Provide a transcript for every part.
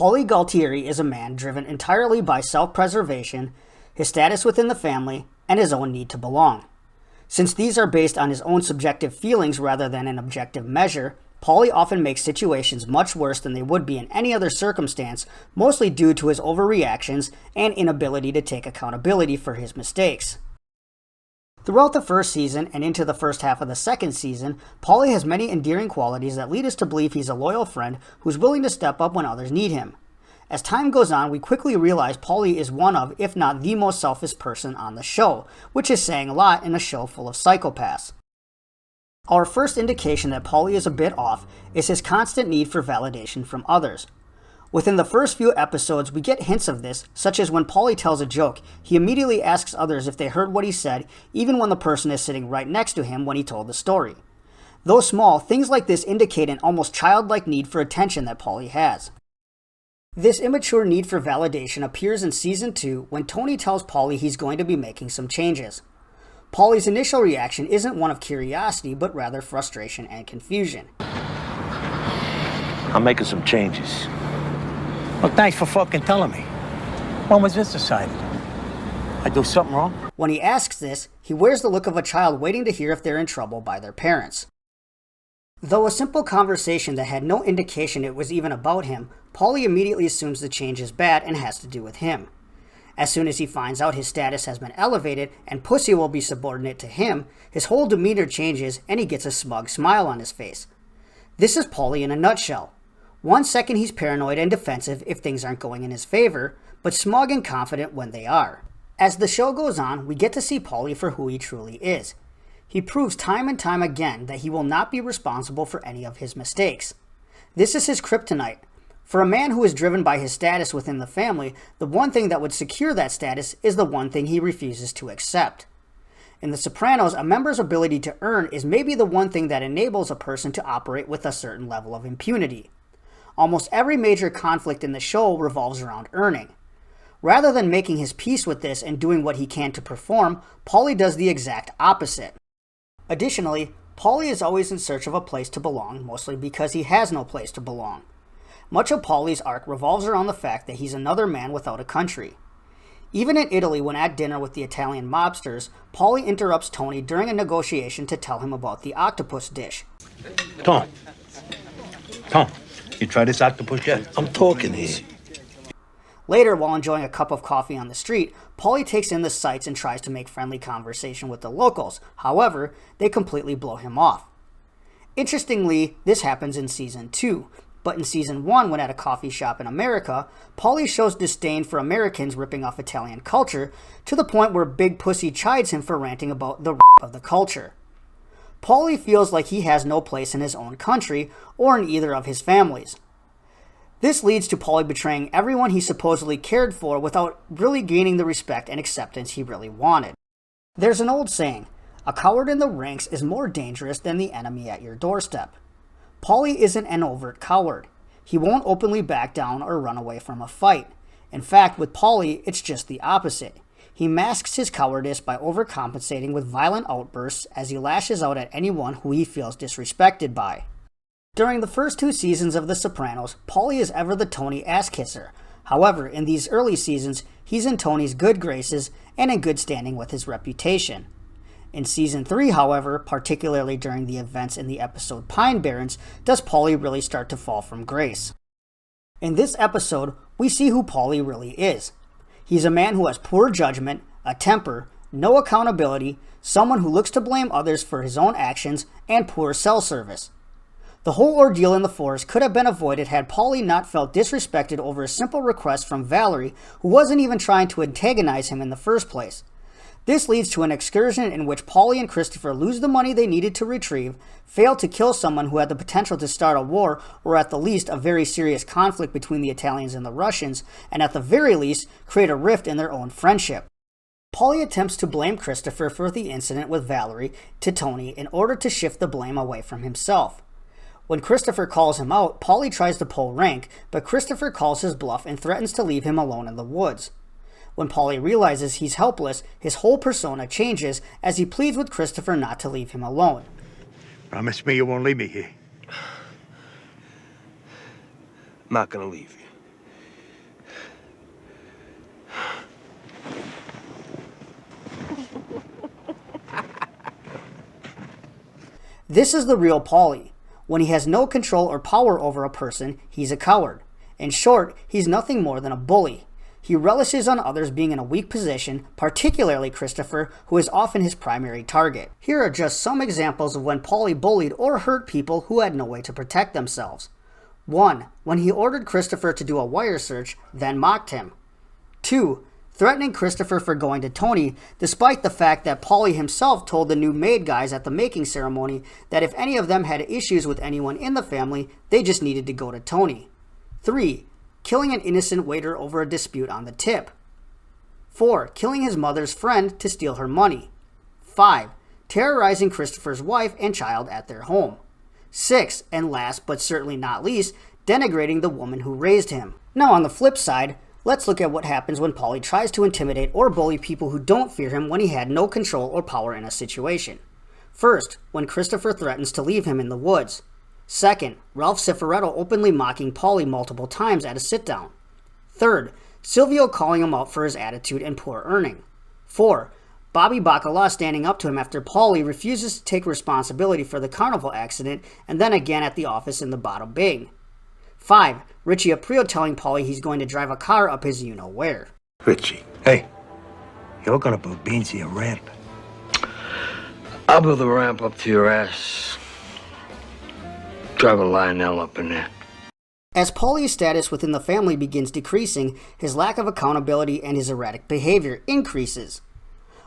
Paulie Gualtieri is a man driven entirely by self-preservation, his status within the family, and his own need to belong. Since these are based on his own subjective feelings rather than an objective measure, Paulie often makes situations much worse than they would be in any other circumstance, mostly due to his overreactions and inability to take accountability for his mistakes. Throughout the first season and into the first half of the second season, Paulie has many endearing qualities that lead us to believe he's a loyal friend who's willing to step up when others need him. As time goes on, we quickly realize Paulie is one of, if not the most selfish person on the show, which is saying a lot in a show full of psychopaths. Our first indication that Paulie is a bit off is his constant need for validation from others. Within the first few episodes, we get hints of this, such as when Paulie tells a joke, he immediately asks others if they heard what he said, even when the person is sitting right next to him when he told the story. Though small, things like this indicate an almost childlike need for attention that Paulie has. This immature need for validation appears in Season 2 when Tony tells Paulie he's going to be making some changes. Paulie's initial reaction isn't one of curiosity, but rather frustration and confusion. I'm making some changes. Well, thanks for fucking telling me. When was this decided? I do something wrong? When he asks this, he wears the look of a child waiting to hear if they're in trouble by their parents. Though a simple conversation that had no indication it was even about him, Paulie immediately assumes the change is bad and has to do with him. As soon as he finds out his status has been elevated and Pussy will be subordinate to him, his whole demeanor changes and he gets a smug smile on his face. This is Paulie in a nutshell. 1 second he's paranoid and defensive if things aren't going in his favor, but smug and confident when they are. As the show goes on, we get to see Paulie for who he truly is. He proves time and time again that he will not be responsible for any of his mistakes. This is his kryptonite. For a man who is driven by his status within the family, the one thing that would secure that status is the one thing he refuses to accept. In The Sopranos, a member's ability to earn is maybe the one thing that enables a person to operate with a certain level of impunity. Almost every major conflict in the show revolves around earning. Rather than making his peace with this and doing what he can to perform, Paulie does the exact opposite. Additionally, Paulie is always in search of a place to belong, mostly because he has no place to belong. Much of Paulie's arc revolves around the fact that he's another man without a country. Even in Italy, when at dinner with the Italian mobsters, Paulie interrupts Tony during a negotiation to tell him about the octopus dish. Tom, you try this octopus yet? I'm talking here. Later, while enjoying a cup of coffee on the street, Paulie takes in the sights and tries to make friendly conversation with the locals. However, they completely blow him off. Interestingly, this happens in Season 2, but in Season 1, when at a coffee shop in America, Paulie shows disdain for Americans ripping off Italian culture to the point where Big Pussy chides him for ranting about the of the culture. Paulie feels like he has no place in his own country or in either of his families. This leads to Paulie betraying everyone he supposedly cared for without really gaining the respect and acceptance he really wanted. There's an old saying, a coward in the ranks is more dangerous than the enemy at your doorstep. Paulie isn't an overt coward. He won't openly back down or run away from a fight. In fact, with Paulie, it's just the opposite. He masks his cowardice by overcompensating with violent outbursts as he lashes out at anyone who he feels disrespected by. During the first 2 seasons of The Sopranos, Paulie is ever the Tony ass-kisser. However, in these early seasons, he's in Tony's good graces and in good standing with his reputation. In Season 3, however, particularly during the events in the episode Pine Barrens, does Paulie really start to fall from grace. In this episode, we see who Paulie really is. He's a man who has poor judgment, a temper, no accountability, someone who looks to blame others for his own actions, and poor cell service. The whole ordeal in the forest could have been avoided had Paulie not felt disrespected over a simple request from Valerie, who wasn't even trying to antagonize him in the first place. This leads to an excursion in which Paulie and Christopher lose the money they needed to retrieve, fail to kill someone who had the potential to start a war, or at the least a very serious conflict between the Italians and the Russians, and at the very least create a rift in their own friendship. Paulie attempts to blame Christopher for the incident with Valerie to Tony in order to shift the blame away from himself. When Christopher calls him out, Paulie tries to pull rank, but Christopher calls his bluff and threatens to leave him alone in the woods. When Paulie realizes he's helpless, his whole persona changes as he pleads with Christopher not to leave him alone. Promise me you won't leave me here. I'm not gonna leave you. This is the real Paulie. When he has no control or power over a person, he's a coward. In short, he's nothing more than a bully. He relishes on others being in a weak position, particularly Christopher, who is often his primary target. Here are just some examples of when Paulie bullied or hurt people who had no way to protect themselves. 1. When he ordered Christopher to do a wire search, then mocked him. 2. Threatening Christopher for going to Tony, despite the fact that Paulie himself told the new maid guys at the making ceremony that if any of them had issues with anyone in the family, they just needed to go to Tony. 3. Killing an innocent waiter over a dispute on the tip. 4. Killing his mother's friend to steal her money. 5. Terrorizing Christopher's wife and child at their home. 6. And last but certainly not least, denigrating the woman who raised him. Now on the flip side, let's look at what happens when Paulie tries to intimidate or bully people who don't fear him when he had no control or power in a situation. First, when Christopher threatens to leave him in the woods. Second, Ralph Cifaretto openly mocking Paulie multiple times at a sit-down. Third, Silvio calling him out for his attitude and poor earning. 4. Bobby Bacala standing up to him after Paulie refuses to take responsibility for the carnival accident and then again at the office in the Bada Bing. 5. Richie Aprile telling Paulie he's going to drive a car up his you-know-where. Richie. Hey, you're gonna build Beansy a ramp. I'll build a ramp up to your ass. Drive a Lionel up in there. As Paulie's status within the family begins decreasing, his lack of accountability and his erratic behavior increases.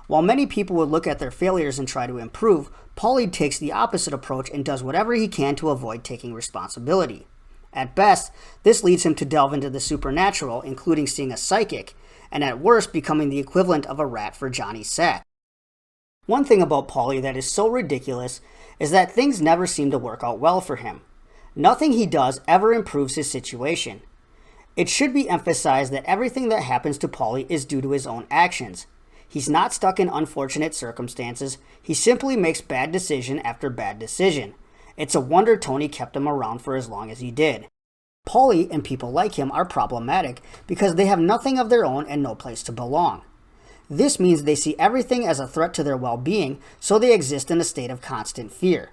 While many people would look at their failures and try to improve, Paulie takes the opposite approach and does whatever he can to avoid taking responsibility. At best, this leads him to delve into the supernatural, including seeing a psychic, and at worst becoming the equivalent of a rat for Johnny Sack. One thing about Paulie that is so ridiculous is that things never seem to work out well for him. Nothing he does ever improves his situation. It should be emphasized that everything that happens to Paulie is due to his own actions. He's not stuck in unfortunate circumstances, he simply makes bad decision after bad decision. It's a wonder Tony kept him around for as long as he did. Paulie and people like him are problematic because they have nothing of their own and no place to belong. This means they see everything as a threat to their well-being, so they exist in a state of constant fear.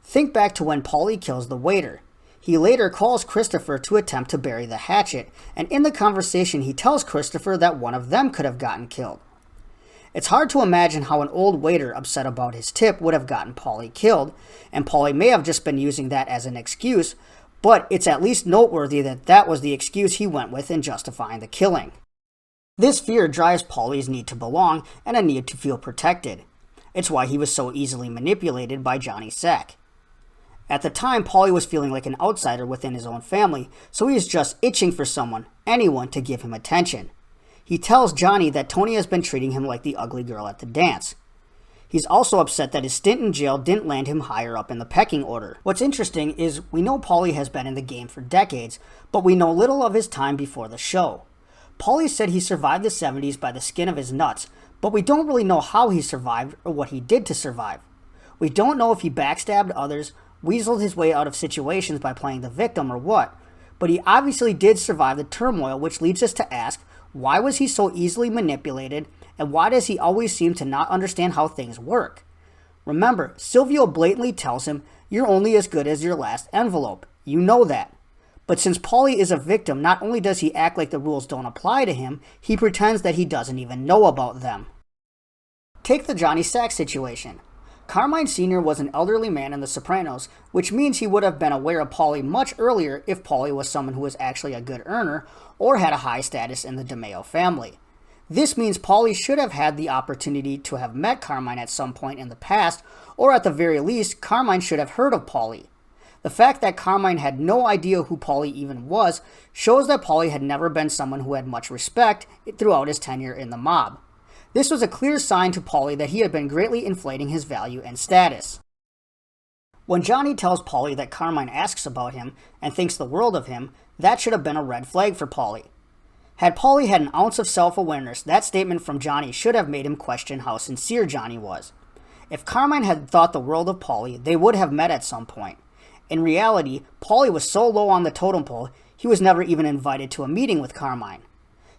Think back to when Paulie kills the waiter. He later calls Christopher to attempt to bury the hatchet, and in the conversation he tells Christopher that one of them could have gotten killed. It's hard to imagine how an old waiter upset about his tip would have gotten Paulie killed, and Paulie may have just been using that as an excuse, but it's at least noteworthy that that was the excuse he went with in justifying the killing. This fear drives Paulie's need to belong and a need to feel protected. It's why he was so easily manipulated by Johnny Sack. At the time, Paulie was feeling like an outsider within his own family, so he is just itching for someone, anyone, to give him attention. He tells Johnny that Tony has been treating him like the ugly girl at the dance. He's also upset that his stint in jail didn't land him higher up in the pecking order. What's interesting is we know Paulie has been in the game for decades, but we know little of his time before the show. Paulie said he survived the 70s by the skin of his nuts, but we don't really know how he survived or what he did to survive. We don't know if he backstabbed others, weaseled his way out of situations by playing the victim or what, but he obviously did survive the turmoil, which leads us to ask, why was he so easily manipulated, and why does he always seem to not understand how things work? Remember, Silvio blatantly tells him, you're only as good as your last envelope. You know that. But since Paulie is a victim, not only does he act like the rules don't apply to him, he pretends that he doesn't even know about them. Take the Johnny Sack situation. Carmine Sr. was an elderly man in The Sopranos, which means he would have been aware of Paulie much earlier if Paulie was someone who was actually a good earner or had a high status in the DeMeo family. This means Paulie should have had the opportunity to have met Carmine at some point in the past, or at the very least, Carmine should have heard of Paulie. The fact that Carmine had no idea who Paulie even was shows that Paulie had never been someone who had much respect throughout his tenure in the mob. This was a clear sign to Paulie that he had been greatly inflating his value and status. When Johnny tells Paulie that Carmine asks about him and thinks the world of him, that should have been a red flag for Paulie. Had Paulie had an ounce of self-awareness, that statement from Johnny should have made him question how sincere Johnny was. If Carmine had thought the world of Paulie, they would have met at some point. In reality, Paulie was so low on the totem pole, he was never even invited to a meeting with Carmine.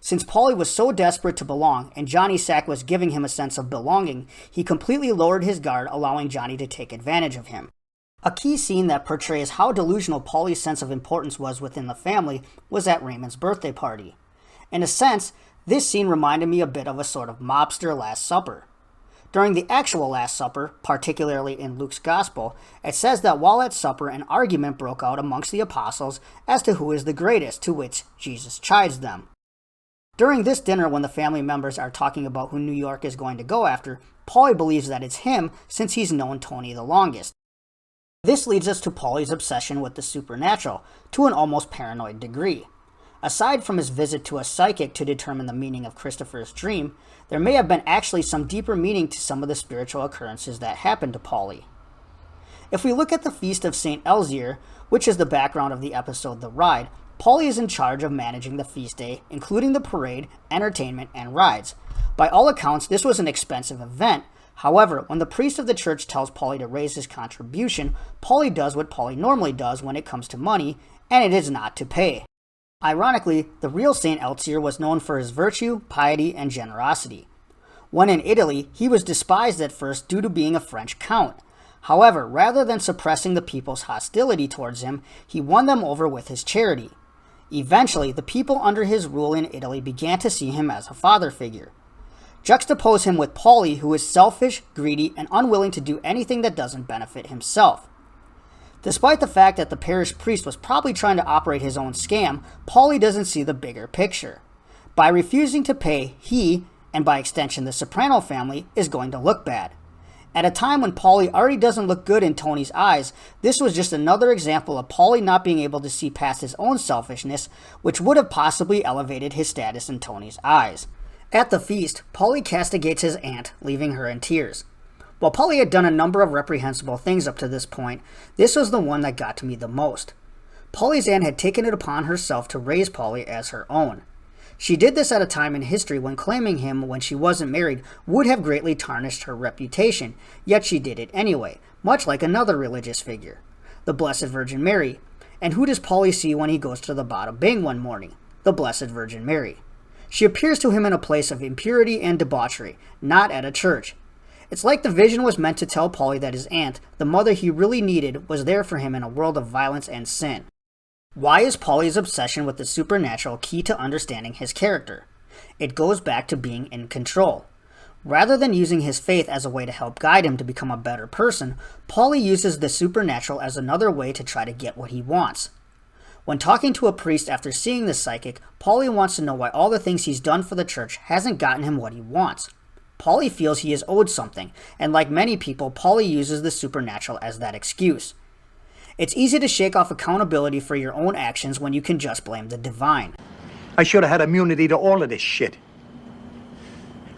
Since Paulie was so desperate to belong and Johnny Sack was giving him a sense of belonging, he completely lowered his guard, allowing Johnny to take advantage of him. A key scene that portrays how delusional Paulie's sense of importance was within the family was at Raymond's birthday party. In a sense, this scene reminded me a bit of a sort of mobster Last Supper. During the actual Last Supper, particularly in Luke's Gospel, it says that while at supper an argument broke out amongst the apostles as to who is the greatest, to which Jesus chides them. During this dinner, when the family members are talking about who New York is going to go after, Paulie believes that it's him since he's known Tony the longest. This leads us to Paulie's obsession with the supernatural, to an almost paranoid degree. Aside from his visit to a psychic to determine the meaning of Christopher's dream, there may have been actually some deeper meaning to some of the spiritual occurrences that happened to Paulie. If we look at the Feast of St. Elzier, which is the background of the episode The Ride, Paulie is in charge of managing the feast day, including the parade, entertainment, and rides. By all accounts, this was an expensive event. However, when the priest of the church tells Paulie to raise his contribution, Paulie does what Paulie normally does when it comes to money, and it is not to pay. Ironically, the real St. Elzier was known for his virtue, piety, and generosity. When in Italy, he was despised at first due to being a French count. However, rather than suppressing the people's hostility towards him, he won them over with his charity. Eventually, the people under his rule in Italy began to see him as a father figure. Juxtapose him with Paulie, who is selfish, greedy, and unwilling to do anything that doesn't benefit himself. Despite the fact that the parish priest was probably trying to operate his own scam, Paulie doesn't see the bigger picture. By refusing to pay, he, and by extension the Soprano family, is going to look bad. At a time when Paulie already doesn't look good in Tony's eyes, this was just another example of Paulie not being able to see past his own selfishness, which would have possibly elevated his status in Tony's eyes. At the feast, Paulie castigates his aunt, leaving her in tears. While Paulie had done a number of reprehensible things up to this point, this was the one that got to me the most. Paulie's aunt had taken it upon herself to raise Paulie as her own. She did this at a time in history when claiming him when she wasn't married would have greatly tarnished her reputation, yet she did it anyway, much like another religious figure, the Blessed Virgin Mary. And who does Paulie see when he goes to the Bada Bing one morning? The Blessed Virgin Mary. She appears to him in a place of impurity and debauchery, not at a church. It's like the vision was meant to tell Paulie that his aunt, the mother he really needed, was there for him in a world of violence and sin. Why is Paulie's obsession with the supernatural key to understanding his character? It goes back to being in control. Rather than using his faith as a way to help guide him to become a better person, Paulie uses the supernatural as another way to try to get what he wants. When talking to a priest after seeing the psychic, Paulie wants to know why all the things he's done for the church hasn't gotten him what he wants. Paulie feels he is owed something, and like many people, Paulie uses the supernatural as that excuse. It's easy to shake off accountability for your own actions when you can just blame the divine. I should have had immunity to all of this shit.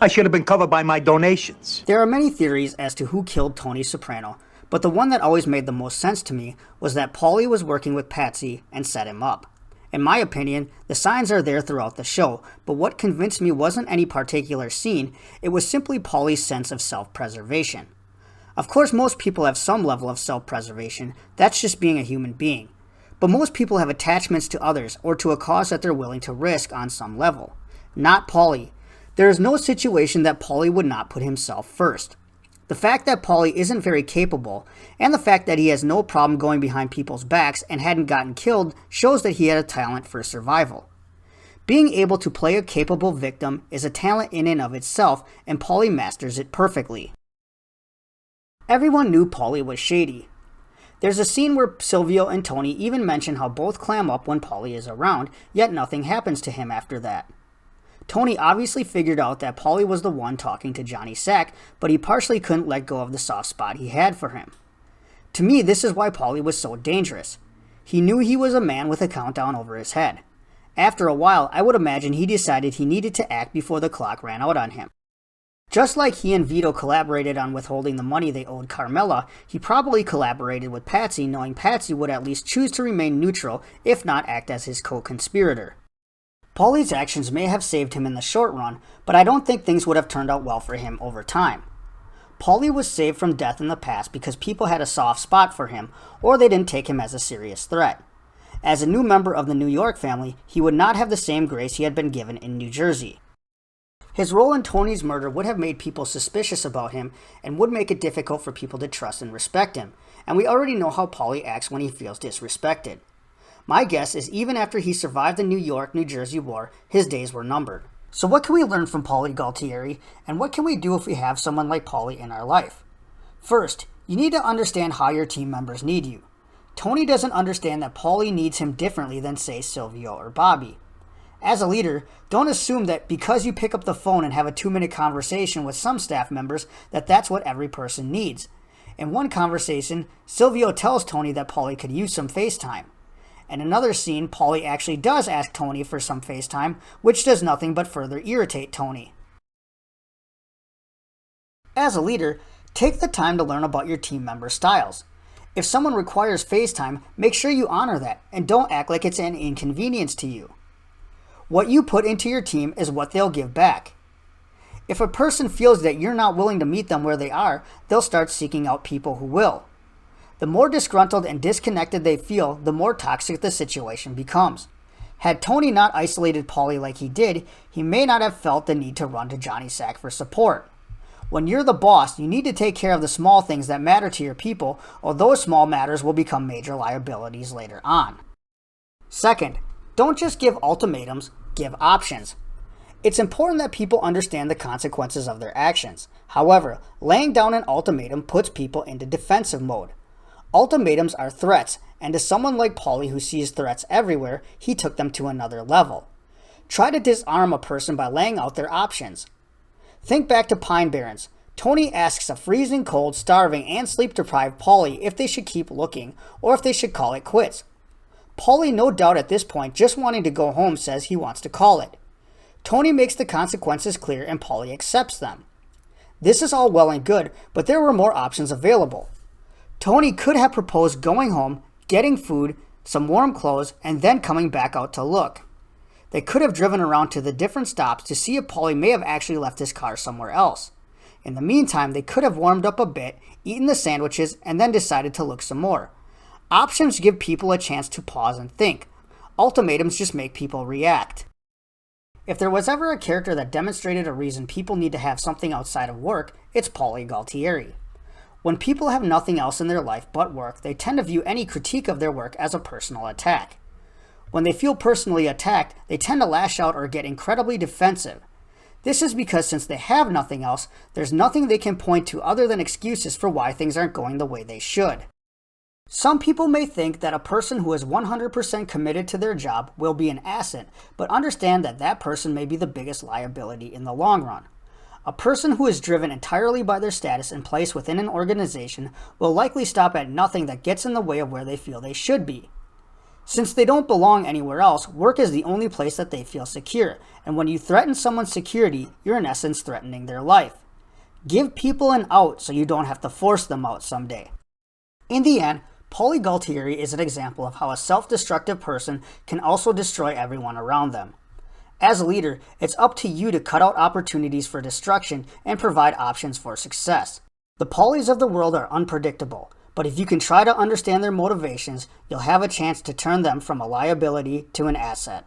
I should have been covered by my donations. There are many theories as to who killed Tony Soprano, but the one that always made the most sense to me was that Paulie was working with Patsy and set him up. In my opinion, the signs are there throughout the show, but what convinced me wasn't any particular scene, it was simply Paulie's sense of self-preservation. Of course, most people have some level of self-preservation, that's just being a human being. But most people have attachments to others or to a cause that they're willing to risk on some level. Not Paulie. There is no situation that Paulie would not put himself first. The fact that Paulie isn't very capable, and the fact that he has no problem going behind people's backs and hadn't gotten killed shows that he had a talent for survival. Being able to play a capable victim is a talent in and of itself, and Paulie masters it perfectly. Everyone knew Paulie was shady. There's a scene where Silvio and Tony even mention how both clam up when Paulie is around, yet nothing happens to him after that. Tony obviously figured out that Paulie was the one talking to Johnny Sack, but he partially couldn't let go of the soft spot he had for him. To me, this is why Paulie was so dangerous. He knew he was a man with a countdown over his head. After a while, I would imagine he decided he needed to act before the clock ran out on him. Just like he and Vito collaborated on withholding the money they owed Carmela, he probably collaborated with Patsy, knowing Patsy would at least choose to remain neutral, if not act as his co-conspirator. Paulie's actions may have saved him in the short run, but I don't think things would have turned out well for him over time. Paulie was saved from death in the past because people had a soft spot for him, or they didn't take him as a serious threat. As a new member of the New York family, he would not have the same grace he had been given in New Jersey. His role in Tony's murder would have made people suspicious about him and would make it difficult for people to trust and respect him, and we already know how Paulie acts when he feels disrespected. My guess is even after he survived the New York-New Jersey war, his days were numbered. So what can we learn from Paulie Gualtieri, and what can we do if we have someone like Paulie in our life? First, you need to understand how your team members need you. Tony doesn't understand that Paulie needs him differently than, say, Silvio or Bobby. As a leader, don't assume that because you pick up the phone and have a 2-minute conversation with some staff members that that's what every person needs. In one conversation, Silvio tells Tony that Paulie could use some FaceTime. In another scene, Paulie actually does ask Tony for some FaceTime, which does nothing but further irritate Tony. As a leader, take the time to learn about your team members' styles. If someone requires FaceTime, make sure you honor that and don't act like it's an inconvenience to you. What you put into your team is what they'll give back. If a person feels that you're not willing to meet them where they are, they'll start seeking out people who will. The more disgruntled and disconnected they feel, the more toxic the situation becomes. Had Tony not isolated Paulie like he did, he may not have felt the need to run to Johnny Sack for support. When you're the boss, you need to take care of the small things that matter to your people, or those small matters will become major liabilities later on. Second, don't just give ultimatums, give options. It's important that people understand the consequences of their actions. However, laying down an ultimatum puts people into defensive mode. Ultimatums are threats, and to someone like Paulie who sees threats everywhere, he took them to another level. Try to disarm a person by laying out their options. Think back to Pine Barrens. Tony asks a freezing cold, starving, and sleep-deprived Paulie if they should keep looking, or if they should call it quits. Paulie, no doubt at this point, just wanting to go home, says he wants to call it. Tony makes the consequences clear and Paulie accepts them. This is all well and good, but there were more options available. Tony could have proposed going home, getting food, some warm clothes, and then coming back out to look. They could have driven around to the different stops to see if Paulie may have actually left his car somewhere else. In the meantime, they could have warmed up a bit, eaten the sandwiches, and then decided to look some more. Options give people a chance to pause and think. Ultimatums just make people react. If there was ever a character that demonstrated a reason people need to have something outside of work, it's Paulie Gualtieri. When people have nothing else in their life but work, they tend to view any critique of their work as a personal attack. When they feel personally attacked, they tend to lash out or get incredibly defensive. This is because since they have nothing else, there's nothing they can point to other than excuses for why things aren't going the way they should. Some people may think that a person who is 100% committed to their job will be an asset, but understand that that person may be the biggest liability in the long run. A person who is driven entirely by their status and place within an organization will likely stop at nothing that gets in the way of where they feel they should be. Since they don't belong anywhere else, work is the only place that they feel secure, and when you threaten someone's security, you're in essence threatening their life. Give people an out so you don't have to force them out someday. In the end, Paulie Gualtieri is an example of how a self-destructive person can also destroy everyone around them. As a leader, it's up to you to cut out opportunities for destruction and provide options for success. The Paulies of the world are unpredictable, but if you can try to understand their motivations, you'll have a chance to turn them from a liability to an asset.